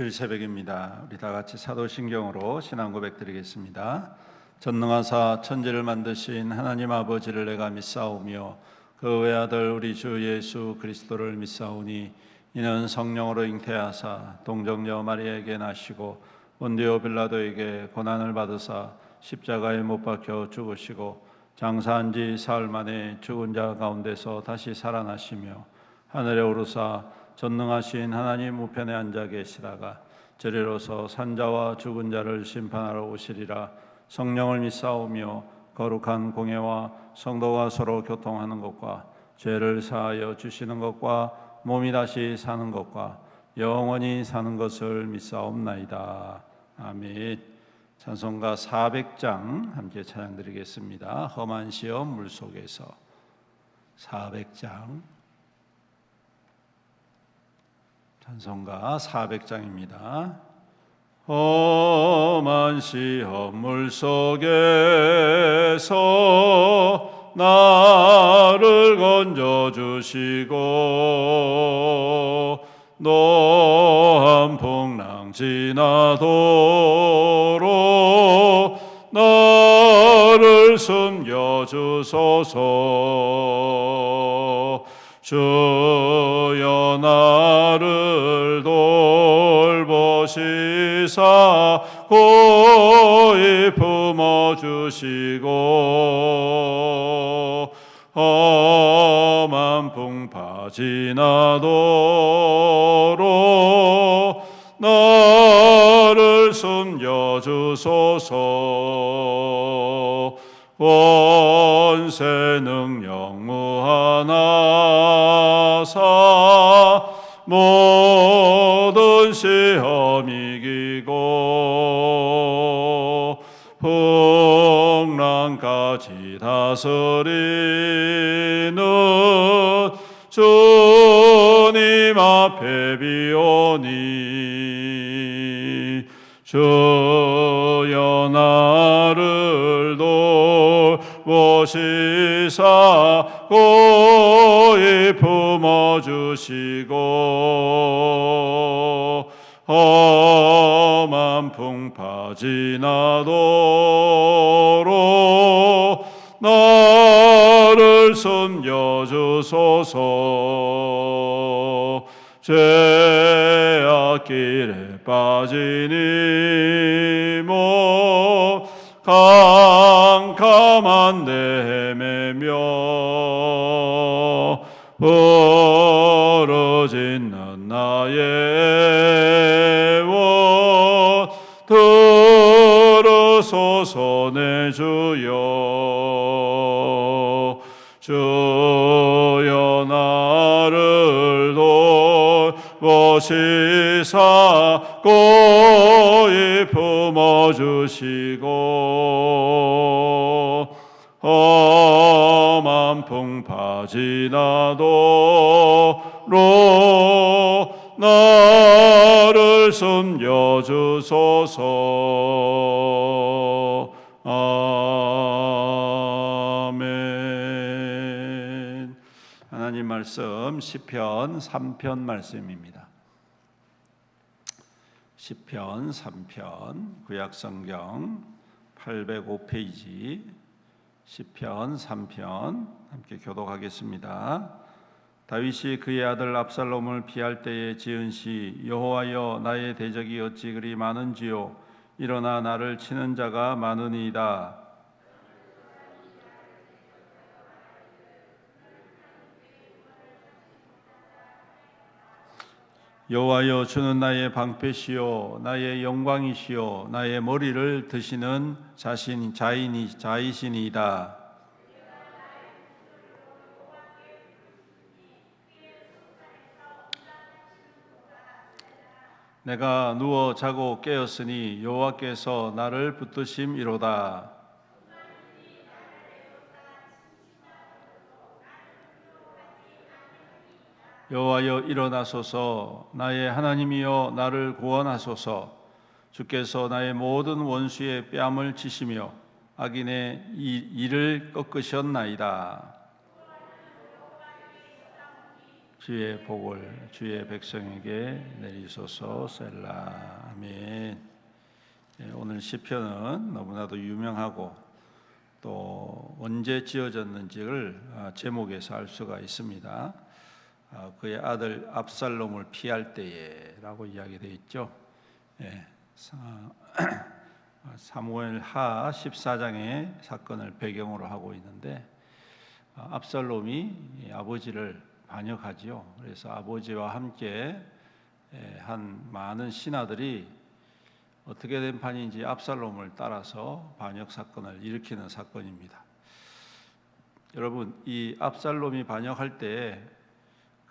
주일 새벽입니다. 우리 다 같이 사도신경으로 신앙 고백 드리겠습니다. 전능하사 천지를 만드신 하나님 아버지를 내가 믿사오며 그 외아들 우리 주 예수 그리스도를 믿사오니 이는 성령으로 잉태하사 동정녀 마리아에게 나시고 본디오 빌라도에게 고난을 받으사 십자가에 못 박혀 죽으시고 장사한 지 사흘 만에 죽은 자 가운데서 다시 살아나시며 하늘에 오르사 전능하신 하나님 우편에 앉아 계시다가 저리로서 산자와 죽은 자를 심판하러 오시리라. 성령을 믿사오며 거룩한 공예와 성도가 서로 교통하는 것과 죄를 사하여 주시는 것과 몸이 다시 사는 것과 영원히 사는 것을 믿사옵나이다. 아멘. 찬송가 400장 함께 찬양드리겠습니다. 험한 시험 물속에서 400장 찬송가 400장입니다. 험한 시험 물속에서 나를 건져주시고 노한 풍랑 지나도록 나를 숨겨주소서. 주여 나를 돌보시사 고이 품어주시고 험한 풍파 지나도록 나를 숨겨주소서. 권세 능력 무한하사 모든 시험 이기고 풍랑까지 다스리는 주님 앞에 비오니 주여 나를 돌보시사 고이 품어주시고 험한 풍파 지나도록 나를 숨겨주소서. 죄악길에 빠지니 못 캄캄한 데 헤매며 부르짖는 나의 원 들으소서. 내 주여 주여 나를 돌보시사 고이 품어주시고 험한 풍파 지나도록 나를 숨겨주소서. 아멘. 하나님 말씀 시편 3편 말씀입니다. 시편 3편 구약성경 805페이지 시편 3편 함께 교독하겠습니다. 다윗이 그의 아들 압살롬을 피할 때에 지은 시 여호와여 나의 대적이 어찌 그리 많은지요 일어나 나를 치는 자가 많으니이다. 여호와여 주는 나의 방패시요 나의 영광이시요 나의 머리를 드시는 자이시니이다. 내가 누워 자고 깨었으니 여호와께서 나를 붙드심이로다. 여호와여 일어나소서. 나의 하나님이여 나를 구원하소서. 주께서 나의 모든 원수의 뺨을 치시며 악인의 이를 꺾으셨나이다. 주의 복을 주의 백성에게 내리소서. 셀라. 아멘. 오늘 시편은 너무나도 유명하고 또 언제 지어졌는지를 제목에서 알 수가 있습니다. 그의 아들 압살롬을 피할 때에라고 이야기되어 있죠. 사무엘하 14장의 사건을 배경으로 하고 있는데, 압살롬이 아버지를 반역하지요. 그래서 아버지와 함께 한 많은 신하들이 어떻게 된 판인지 압살롬을 따라서 반역 사건을 일으키는 사건입니다. 여러분, 이 압살롬이 반역할 때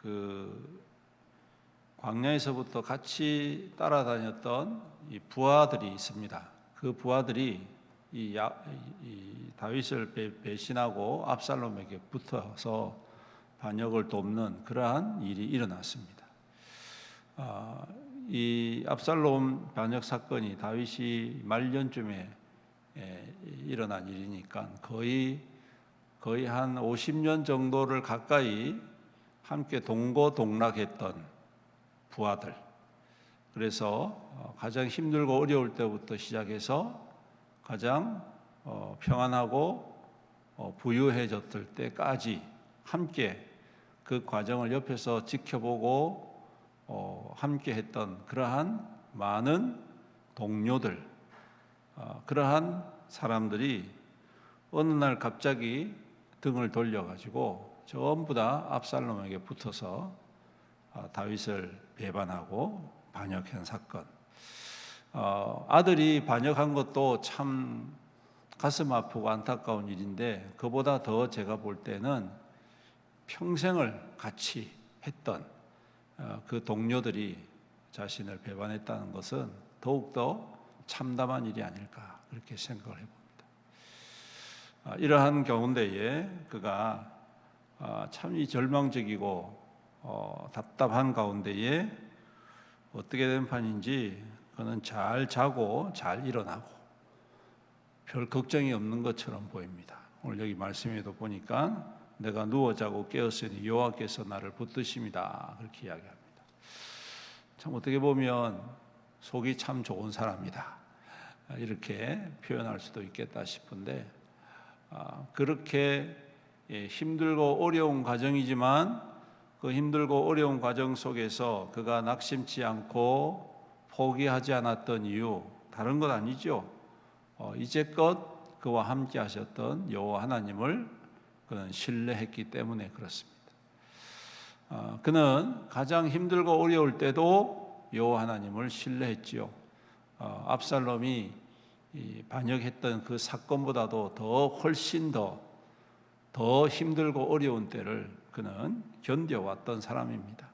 그 광야에서부터 같이 따라다녔던 이 부하들이 있습니다. 그 부하들이 이 다윗을 배신하고 압살롬에게 붙어서 반역을 돕는 그러한 일이 일어났습니다. 이 압살롬 반역 사건이 다윗이 말년쯤에 일어난 일이니까 거의 한 50년 정도를 가까이 함께 동고동락했던 부하들, 그래서 가장 힘들고 어려울 때부터 시작해서 가장 평안하고 부유해졌을 때까지 함께 그 과정을 옆에서 지켜보고 함께 했던 그러한 많은 동료들, 그러한 사람들이 어느 날 갑자기 등을 돌려가지고 전부 다 압살롬에게 붙어서 다윗을 배반하고 반역한 사건. 아들이 반역한 것도 참 가슴 아프고 안타까운 일인데, 그보다 더 제가 볼 때는 평생을 같이 했던 그 동료들이 자신을 배반했다는 것은 더욱더 참담한 일이 아닐까, 그렇게 생각을 해봅니다. 이러한 가운데에 그가 참이 절망적이고 답답한 가운데에 어떻게 된 판인지 그는 잘 자고 잘 일어나고 별 걱정이 없는 것처럼 보입니다. 오늘 여기 말씀에도 보니까 내가 누워 자고 깨었으니 여호와께서 나를 붙드심이다, 그렇게 이야기합니다. 참 어떻게 보면 속이 참 좋은 사람이다, 이렇게 표현할 수도 있겠다 싶은데, 그렇게 힘들고 어려운 과정이지만 그 힘들고 어려운 과정 속에서 그가 낙심치 않고 포기하지 않았던 이유, 다른 것 아니죠. 이제껏 그와 함께 하셨던 여호와 하나님을 그는 신뢰했기 때문에 그렇습니다. 그는 가장 힘들고 어려울 때도 여호와 하나님을 신뢰했지요. 압살롬이 반역했던 그 사건보다도 훨씬 더 힘들고 어려운 때를 그는 견뎌왔던 사람입니다.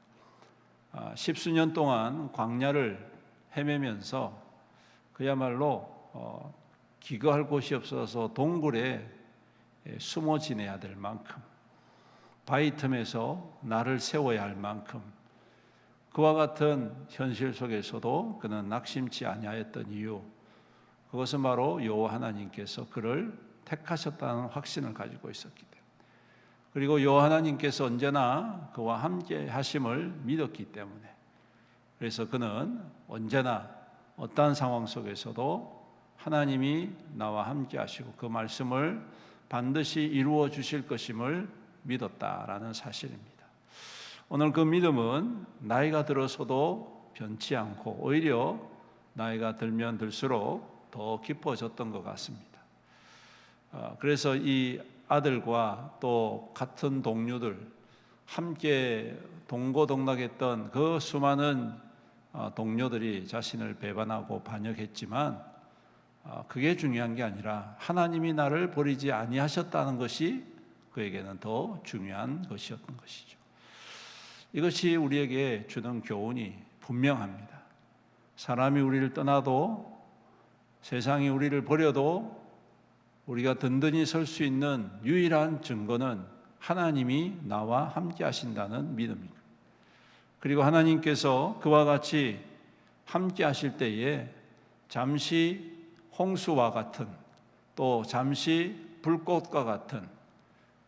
10수년 동안 광야를 헤매면서 그야말로 기거할 곳이 없어서 동굴에 숨어 지내야 될 만큼, 바위 틈에서 나를 세워야 할 만큼, 그와 같은 현실 속에서도 그는 낙심치 아니하였던 이유, 그것은 바로 여호와 하나님께서 그를 택하셨다는 확신을 가지고 있었기 때문에, 그리고 여호와 하나님께서 언제나 그와 함께 하심을 믿었기 때문에, 그래서 그는 언제나 어떠한 상황 속에서도 하나님이 나와 함께 하시고 그 말씀을 반드시 이루어 주실 것임을 믿었다라는 사실입니다. 오늘 그 믿음은 나이가 들어서도 변치 않고 오히려 나이가 들면 들수록 더 깊어졌던 것 같습니다. 그래서 이 아들과 또 같은 동료들, 함께 동고동락했던 그 수많은 동료들이 자신을 배반하고 반역했지만 그게 중요한 게 아니라 하나님이 나를 버리지 아니하셨다는 것이 그에게는 더 중요한 것이었던 것이죠. 이것이 우리에게 주는 교훈이 분명합니다. 사람이 우리를 떠나도, 세상이 우리를 버려도 우리가 든든히 설 수 있는 유일한 증거는 하나님이 나와 함께 하신다는 믿음입니다. 그리고 하나님께서 그와 같이 함께 하실 때에 잠시 홍수와 같은, 또 잠시 불꽃과 같은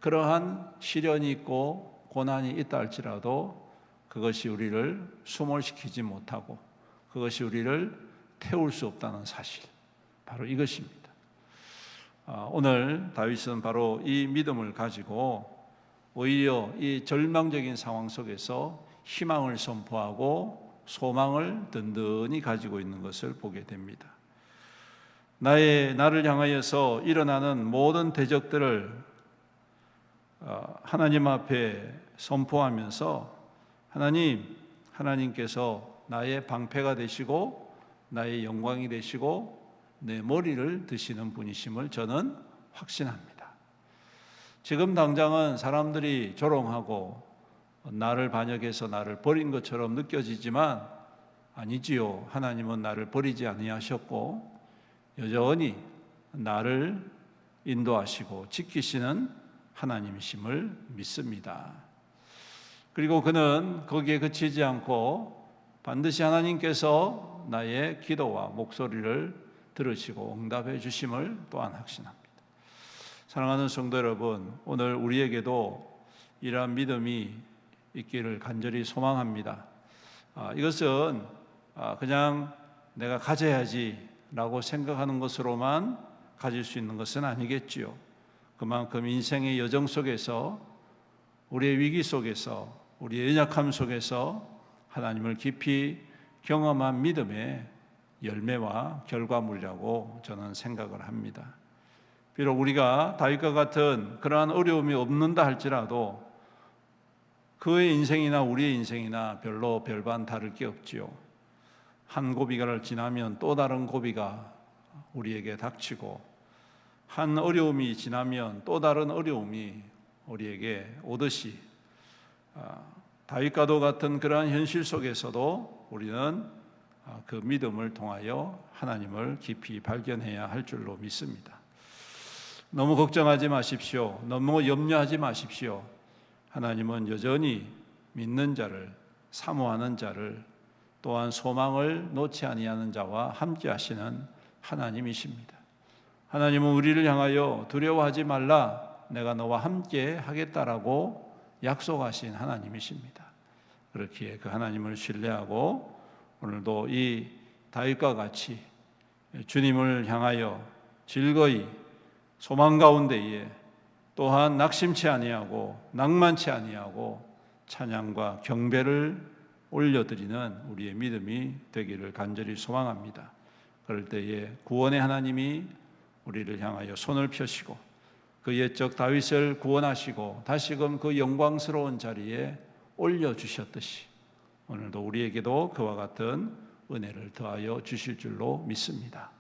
그러한 시련이 있고 고난이 있다 할지라도 그것이 우리를 수몰시키지 못하고 그것이 우리를 태울 수 없다는 사실, 바로 이것입니다. 오늘 다윗은 바로 이 믿음을 가지고 오히려 이 절망적인 상황 속에서 희망을 선포하고 소망을 든든히 가지고 있는 것을 보게 됩니다. 나를 향하여서 일어나는 모든 대적들을 하나님 앞에 선포하면서 하나님께서 나의 방패가 되시고 나의 영광이 되시고 내 머리를 드시는 분이심을 저는 확신합니다. 지금 당장은 사람들이 조롱하고 나를 반역해서 나를 버린 것처럼 느껴지지만 아니지요. 하나님은 나를 버리지 아니하셨고 여전히 나를 인도하시고 지키시는 하나님이심을 믿습니다. 그리고 그는 거기에 그치지 않고 반드시 하나님께서 나의 기도와 목소리를 들으시고 응답해 주심을 또한 확신합니다. 사랑하는 성도 여러분, 오늘 우리에게도 이러한 믿음이 있기를 간절히 소망합니다. 이것은 그냥 내가 가져야지 라고 생각하는 것으로만 가질 수 있는 것은 아니겠지요. 그만큼 인생의 여정 속에서, 우리의 위기 속에서, 우리의 연약함 속에서 하나님을 깊이 경험한 믿음의 열매와 결과물이라고 저는 생각을 합니다. 비록 우리가 다윗과 같은 그러한 어려움이 없는다 할지라도 그의 인생이나 우리의 인생이나 별로 별반 다를 게 없지요. 한 고비가를 지나면 또 다른 고비가 우리에게 닥치고 한 어려움이 지나면 또 다른 어려움이 우리에게 오듯이 다윗과도 같은 그러한 현실 속에서도 우리는 그 믿음을 통하여 하나님을 깊이 발견해야 할 줄로 믿습니다. 너무 걱정하지 마십시오. 너무 염려하지 마십시오. 하나님은 여전히 믿는 자를, 사모하는 자를, 또한 소망을 놓지 아니하는 자와 함께 하시는 하나님이십니다. 하나님은 우리를 향하여 두려워하지 말라, 내가 너와 함께 하겠다라고 약속하신 하나님이십니다. 그렇기에 그 하나님을 신뢰하고 오늘도 이 다윗과 같이 주님을 향하여 즐거이 소망 가운데에 또한 낙심치 아니하고 낭만치 아니하고 찬양과 경배를 올려드리는 우리의 믿음이 되기를 간절히 소망합니다. 그럴 때에 구원의 하나님이 우리를 향하여 손을 펴시고 그 옛적 다윗을 구원하시고 다시금 그 영광스러운 자리에 올려주셨듯이 오늘도 우리에게도 그와 같은 은혜를 더하여 주실 줄로 믿습니다.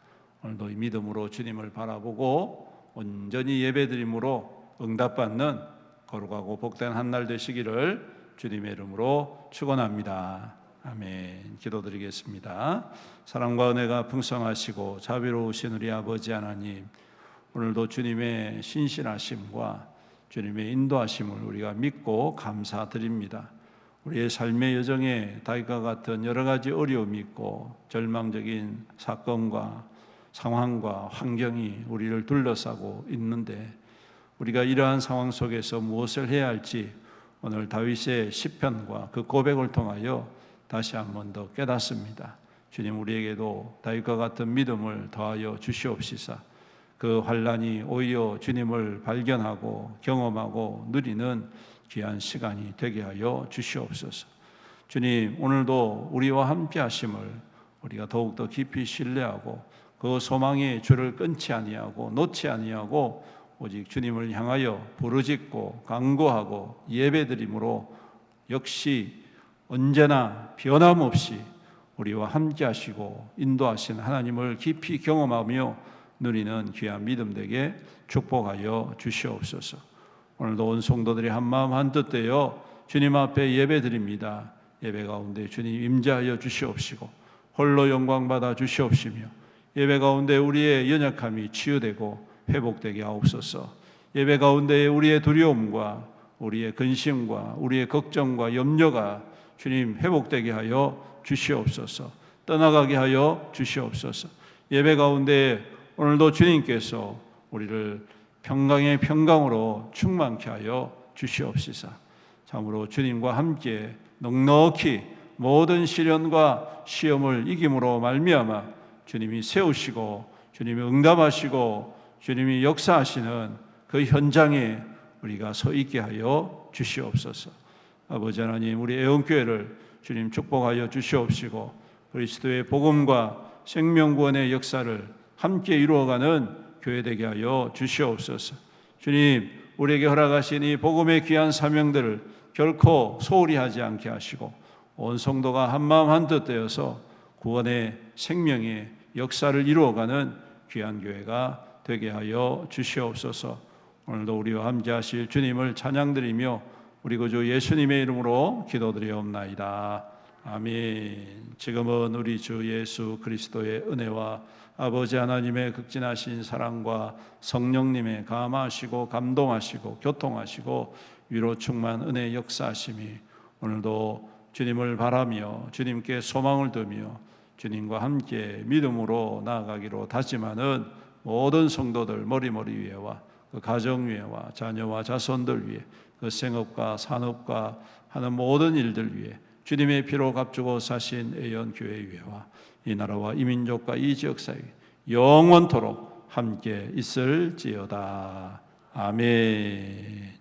오늘도 이 믿음으로 주님을 바라보고 온전히 예배드림으로 응답받는 거룩하고 복된 한 날 되시기를 주님의 이름으로 축원합니다. 아멘. 기도드리겠습니다. 사랑과 은혜가 풍성하시고 자비로우신 우리 아버지 하나님, 오늘도 주님의 신실하심과 주님의 인도하심을 우리가 믿고 감사드립니다. 우리의 삶의 여정에 다윗과 같은 여러 가지 어려움이 있고 절망적인 사건과 상황과 환경이 우리를 둘러싸고 있는데 우리가 이러한 상황 속에서 무엇을 해야 할지 오늘 다윗의 시편과 그 고백을 통하여 다시 한 번 더 깨닫습니다. 주님, 우리에게도 다윗과 같은 믿음을 더하여 주시옵시사. 그 환난이 오히려 주님을 발견하고 경험하고 누리는 귀한 시간이 되게 하여 주시옵소서. 주님, 오늘도 우리와 함께 하심을 우리가 더욱더 깊이 신뢰하고 그 소망의 줄을 끊지 아니하고 놓지 아니하고 오직 주님을 향하여 부르짖고 간구하고 예배드림으로 역시 언제나 변함없이 우리와 함께 하시고 인도하신 하나님을 깊이 경험하며 누리는 귀한 믿음 되게 축복하여 주시옵소서. 오늘도 온 성도들이 한마음 한뜻 되어 주님 앞에 예배드립니다. 예배 가운데 주님 임재하여 주시옵시고 홀로 영광 받아 주시옵시며 예배 가운데 우리의 연약함이 치유되고 회복되게 하옵소서. 예배 가운데 우리의 두려움과 우리의 근심과 우리의 걱정과 염려가 주님 회복되게 하여 주시옵소서. 떠나가게 하여 주시옵소서. 예배 가운데 오늘도 주님께서 우리를 평강의 평강으로 충만케 하여 주시옵시사. 참으로 주님과 함께 넉넉히 모든 시련과 시험을 이김으로 말미암아 주님이 세우시고 주님이 응답하시고 주님이 역사하시는 그 현장에 우리가 서 있게 하여 주시옵소서. 아버지 하나님, 우리 애원교회를 주님 축복하여 주시옵시고 그리스도의 복음과 생명구원의 역사를 함께 이루어가는 교회 되게 하여 주시옵소서. 주님, 우리에게 허락하신 이 복음의 귀한 사명들을 결코 소홀히 하지 않게 하시고 온 성도가 한마음 한뜻 되어서 구원의 생명의 역사를 이루어가는 귀한 교회가 되게 하여 주시옵소서. 오늘도 우리와 함께 하실 주님을 찬양드리며 우리 구주 예수님의 이름으로 기도드리옵나이다. 아멘. 지금은 우리 주 예수 그리스도의 은혜와 아버지 하나님의 극진하신 사랑과 성령님의 감화하시고 감동하시고 교통하시고 위로 충만 은혜의 역사하심이 오늘도 주님을 바라며 주님께 소망을 두며 주님과 함께 믿음으로 나아가기로 다짐하는 모든 성도들 머리머리 위에와 그 가정 위에와 자녀와 자손들 위에 그 생업과 산업과 하는 모든 일들 위에 주님의 피로 값주고 사신 애연교회 위에와 이 나라와 이 민족과 이 지역사회 영원토록 함께 있을지어다. 아멘.